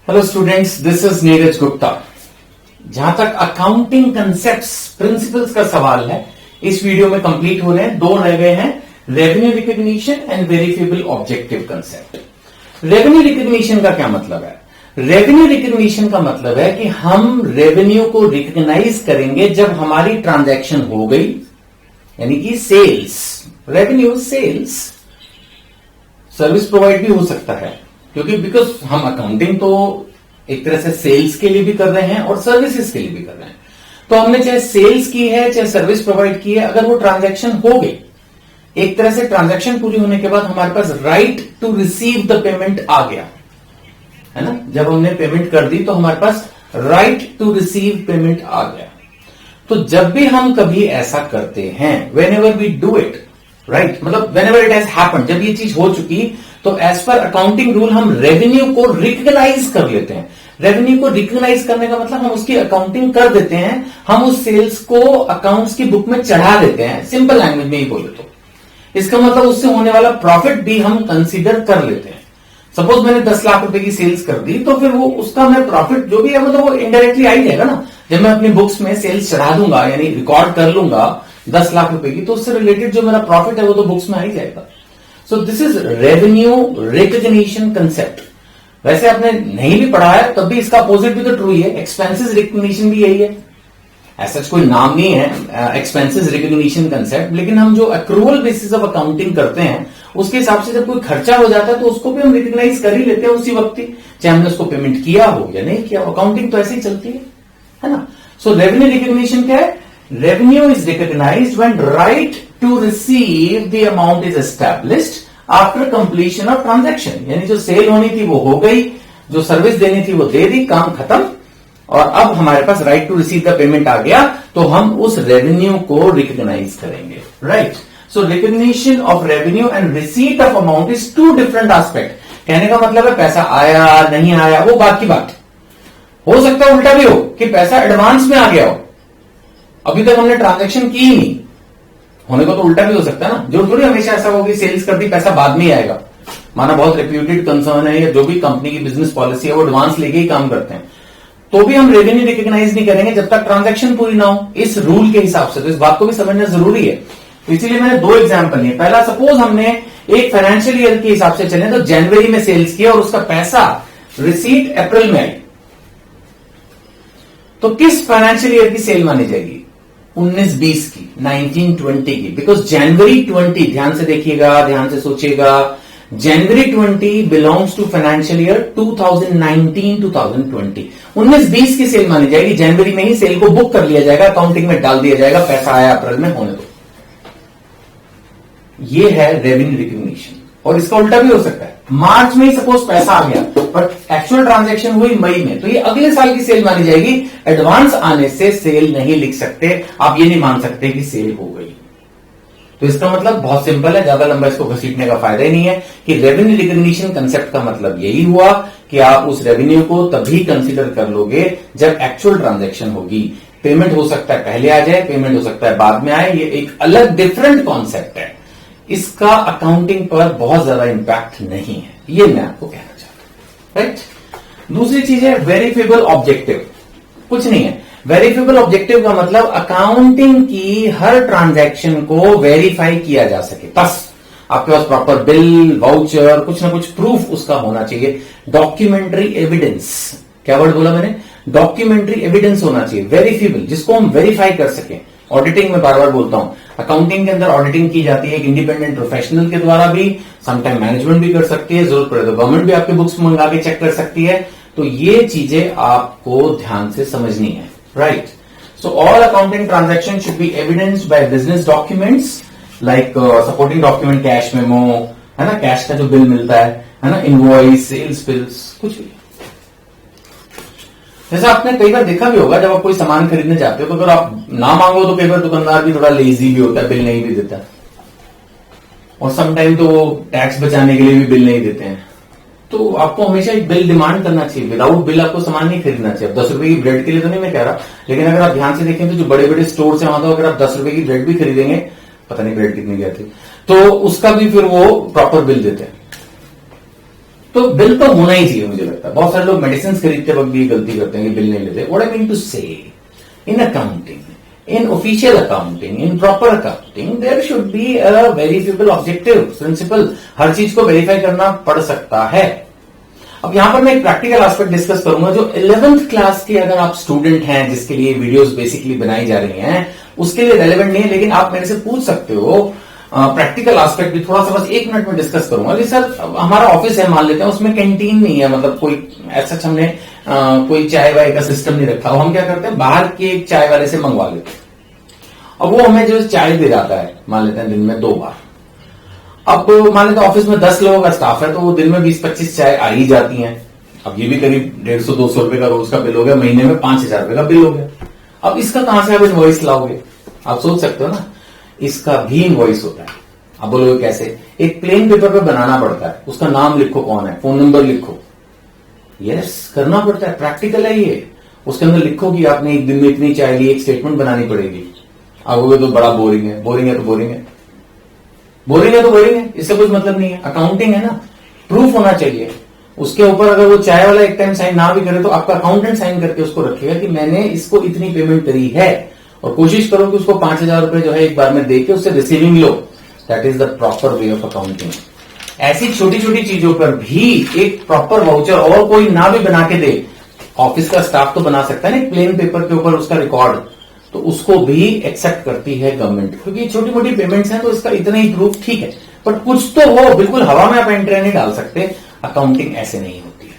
Hello students, this is Neeraj Gupta. जहां तक accounting concepts principles का सवाल है, इस वीडियो में कंप्लीट हो रहे हैं। दो रह गए हैं, revenue recognition and verifiable objective concept. Revenue recognition का क्या मतलब है? रेवेन्यू रिकॉग्निशन का मतलब है कि हम रेवेन्यू को रिकॉग्नाइज करेंगे जब हमारी ट्रांजैक्शन हो गई, यानी कि sales. Revenue sales, service provide भी हो सकता है, क्योंकि बिकॉज हम अकाउंटिंग तो एक तरह से सेल्स के लिए भी कर रहे हैं और सर्विसेज के लिए भी कर रहे हैं। तो हमने चाहे सेल्स की है चाहे सर्विस प्रोवाइड की है, अगर वो ट्रांजैक्शन हो गई, एक तरह से ट्रांजैक्शन पूरी होने के बाद हमारे पास right to receive the payment आ गया, है ना। जब हमने पेमेंट कर दी तो हमारे पास राइट टू रिसीव पेमेंट आ गया। तो जब भी हम कभी ऐसा करते हैं, whenever we do it, right, मतलब whenever it has happened, जब ये चीज हो चुकी, तो एज पर अकाउंटिंग रूल हम रेवेन्यू को रिकॉग्नाइज कर लेते हैं। रेवेन्यू को रिकॉग्नाइज करने का मतलब हम उसकी अकाउंटिंग कर देते हैं, हम उस सेल्स को अकाउंट्स की बुक में चढ़ा देते हैं। सिंपल लैंग्वेज में ही बोले तो इसका मतलब उससे होने वाला प्रॉफिट भी हम कंसीडर कर लेते हैं। सपोज मैंने 10 लाख रुपए की सेल्स कर दी, तो फिर वो उसका मैं प्रॉफिट जो भी है, मतलब वो इनडायरेक्टली आ ही जाएगा ना। जब मैं अपनी बुक्स में सेल्स चढ़ा दूंगा, यानी रिकॉर्ड कर लूंगा 10 लाख रुपए की, तो उससे रिलेटेड जो मेरा प्रॉफिट है वो तो बुक्स में आ ही जाएगा। So this is revenue recognition concept. वैसे आपने नहीं भी पढ़ा है तब भी इसका अपोजिट भी तो ट्रू ही है, एक्सपेंसेस रिकॉग्निशन भी यही है। ऐसा कोई नाम नहीं है एक्सपेंसेस रिकॉग्निशन कंसेप्ट, लेकिन हम जो अक्रूवल बेसिस ऑफ अकाउंटिंग करते हैं उसके हिसाब से जब कोई खर्चा हो जाता है तो उसको भी हम रिकॉग्नाइज कर ही लेते हैं उसी वक्त ही, चाहे हमने उसको पेमेंट किया हो या नहीं किया हो। अकाउंटिंग तो ऐसे ही चलती है ना। सो रेवेन्यू रिकॉग्निशन क्या है? Revenue is recognized when right to receive the amount is established after completion of transaction. यानी जो सेल होनी थी वो हो गई, जो सर्विस देनी थी वो दे दी, काम खत्म, और अब हमारे पास right to receive the payment आ गया, तो हम उस रेवेन्यू को रिकॉग्नाइज करेंगे, right. So recognition of revenue and receipt of amount is two different aspect. कहने का मतलब है पैसा आया नहीं आया वो बात की बात। हो सकता है उल्टा भी हो कि पैसा एडवांस में आ गया हो, अभी तक हमने ट्रांजैक्शन की ही नहीं। होने को तो उल्टा भी हो सकता है ना। जो थोड़ी हमेशा ऐसा होगी सेल्स कर दी पैसा बाद में ही आएगा। माना बहुत रेप्यूटेड कंसर्न है या जो भी कंपनी की बिजनेस पॉलिसी है वो एडवांस लेके ही काम करते हैं, तो भी हम रेवेन्यू रिकॉग्नाइज नहीं करेंगे जब तक ट्रांजैक्शन पूरी ना हो, इस रूल के हिसाब से। तो इस बात को भी समझना जरूरी है। इसीलिए मैंने दो एग्जाम्पल लिए। पहला, सपोज हमने एक फाइनेंशियल ईयर के हिसाब से चले तो जनवरी में सेल्स किया और उसका पैसा रिसीट अप्रैल में आई, तो किस फाइनेंशियल ईयर की सेल मानी जाएगी? 19-20 की, 19-20 की। बिकॉज जनवरी 20, ध्यान से देखिएगा, ध्यान से सोचिएगा, जनवरी 20 बिलोंग्स टू फाइनेंशियल ईयर 2019-2020। 19-20 की सेल मानी जाएगी, जनवरी में ही सेल को बुक कर लिया जाएगा, अकाउंटिंग में डाल दिया जाएगा, पैसा आया अप्रैल में, होने दो। ये है रेवेन्यू रिकॉग्निशन। और इसका उल्टा भी हो सकता है, मार्च में ही सपोज पैसा आ गया बट एक्चुअल ट्रांजैक्शन हुई मई में, तो ये अगले साल की सेल मानी जाएगी। एडवांस आने से सेल नहीं लिख सकते, आप ये नहीं मान सकते कि सेल हो गई। तो इसका मतलब बहुत सिंपल है, ज्यादा लंबा इसको घसीटने का फायदा ही नहीं है कि रेवेन्यू रिकॉग्निशन कंसेप्ट का मतलब यही हुआ कि आप उस रेवेन्यू को तभी कंसीडर कर लोगे जब एक्चुअल ट्रांजैक्शन होगी। पेमेंट हो सकता है पहले आ जाए, पेमेंट हो सकता है बाद में आए, ये एक अलग डिफरेंट कॉन्सेप्ट है। इसका अकाउंटिंग पर बहुत ज्यादा इंपैक्ट नहीं है, ये मैं आपको कहना चाहता हूं, राइट। दूसरी चीज है वेरिफिएबल ऑब्जेक्टिव। कुछ नहीं है, वेरिफिएबल ऑब्जेक्टिव का मतलब अकाउंटिंग की हर ट्रांजैक्शन को वेरीफाई किया जा सके। बस आपके पास प्रॉपर बिल, वाउचर, कुछ ना कुछ प्रूफ उसका होना चाहिए। डॉक्यूमेंट्री एविडेंस, क्या वर्ड बोला मैंने? डॉक्यूमेंट्री एविडेंस होना चाहिए, वेरीफिएबल, जिसको हम वेरीफाई कर सकें। ऑडिटिंग में बार बार बोलता हूं, अकाउंटिंग के अंदर ऑडिटिंग की जाती है एक इंडिपेंडेंट प्रोफेशनल के द्वारा भी, समटाइम मैनेजमेंट भी कर सकती है, जरूरत पड़े तो गवर्नमेंट भी आपके बुक्स मंगा के चेक कर सकती है। तो ये चीजें आपको ध्यान से समझनी है, right. So all accounting transaction should be evidenced by business documents like supporting document, cash memo, है ना, कैश का जो बिल मिलता है ना, इनवॉइस, सेल्स बिल्स, कुछ भी। जैसा आपने कई बार देखा भी होगा, जब आप कोई सामान खरीदने जाते हो तो अगर आप ना मांगो तो कई बार दुकानदार भी थोड़ा लेजी भी होता है, बिल नहीं भी देता, और समटाइम तो टैक्स बचाने के लिए भी बिल नहीं देते हैं। तो आपको हमेशा एक बिल डिमांड करना चाहिए। विदाउट बिल आपको सामान नहीं खरीदना चाहिए। 10 रुपए की ब्रेड के लिए तो नहीं मैं कह रहा, लेकिन अगर आप ध्यान से देखें तो जो बड़े बड़े स्टोर है वहां तो अगर आप 10 रुपए की ब्रेड भी खरीदेंगे, पता नहीं ब्रेड कितनी की आती, तो उसका भी फिर वो प्रॉपर बिल देते हैं। तो बिल तो होना ही चाहिए मुझे लगता है। सकता है। बहुत सारे लोग मेडिसिन खरीदते वक्त भी गलती करते हैं कि बिल नहीं लेते। व्हाट आई मीन टू से, in accounting, in official accounting, in proper accounting, there should be a verifiable objective principle। हर चीज को वेरीफाई करना पड़ सकता है। अब यहां पर मैं एक प्रैक्टिकल एस्पेक्ट डिस्कस करूंगा जो 11th क्लास के अगर आप स्टूडेंट हैं जिसके लिए वीडियोस बेसिकली बनाई जा रही हैं उसके लिए रेलेवेंट नहीं है, लेकिन आप मेरे से पूछ सकते हो। प्रैक्टिकल एस्पेक्ट भी थोड़ा सा बस 1 मिनट में डिस्कस करूंगा कि सर हमारा ऑफिस है, मान लेते हैं उसमें कैंटीन नहीं है, मतलब कोई ऐसा हमने कोई चाय वाय का सिस्टम नहीं रखा। हम क्या करते हैं, बाहर के एक चाय वाले से मंगवा लेते हैं। अब वो हमें जो चाय दे जाता है, मान लेते हैं दिन में 2 बार। अब मान लेते हैं ऑफिस में 10 लोगों का स्टाफ है, तो वो दिन में 20-25 चाय आ ही जाती हैं। अब ये भी करीब 150-200 रुपए का रोज का बिल हो गया, महीने में 5,000 रुपए का बिल हो गया। अब इसका कहां से आप इनवॉइस लाओगे? आप सोच सकते हो ना, इसका भी इनवॉइस होता है। अब बोलोगे कैसे? एक प्लेन पेपर पे बनाना पड़ता है, उसका नाम लिखो कौन है, फोन नंबर लिखो। यस, करना पड़ता है, प्रैक्टिकल है ये। उसके अंदर लिखो कि आपने एक दिन में इतनी चाय ली, एक स्टेटमेंट बनानी पड़ेगी। आप बोलोगे तो बड़ा बोरिंग है। बोरिंग है तो बोरिंग है, बोरिंग है तो बोरिंग है, इससे कुछ मतलब नहीं है। अकाउंटिंग है ना, प्रूफ होना चाहिए। उसके ऊपर अगर वो चाय वाला एक टाइम साइन ना भी करे तो आपका अकाउंटेंट साइन करके उसको रखेगा कि मैंने इसको इतनी पेमेंट करी है, और कोशिश करो कि उसको 5,000 रुपए जो है एक बार में देके उससे receiving low. That is the proper way of accounting. ऐसी छोटी छोटी चीजों पर भी एक प्रॉपर वाउचर और कोई ना भी बना के दे, ऑफिस का स्टाफ तो बना सकता है ना, प्लेन पेपर के ऊपर उसका रिकॉर्ड, तो उसको भी एक्सेप्ट करती है गवर्नमेंट, क्योंकि छोटी मोटी पेमेंट्स हैं तो इसका इतना ही प्रूफ ठीक है। बट कुछ तो हो, बिल्कुल हवा में आप एंट्री नहीं डाल सकते। अकाउंटिंग ऐसे नहीं होती है।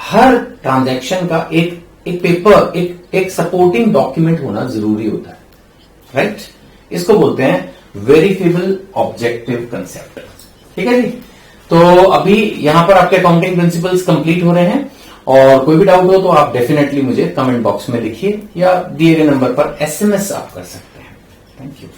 हर ट्रांजैक्शन का एक पेपर, एक सपोर्टिंग डॉक्यूमेंट होना जरूरी होता है, राइट? इसको बोलते हैं वेरीफेबल ऑब्जेक्टिव कंसेप्ट। ठीक है जी। तो अभी यहां पर आपके अकाउंटिंग प्रिंसिपल्स कंप्लीट हो रहे हैं, और कोई भी डाउट हो तो आप डेफिनेटली मुझे कमेंट बॉक्स में लिखिए या दिए गए नंबर पर SMS आप कर सकते हैं। Thank you.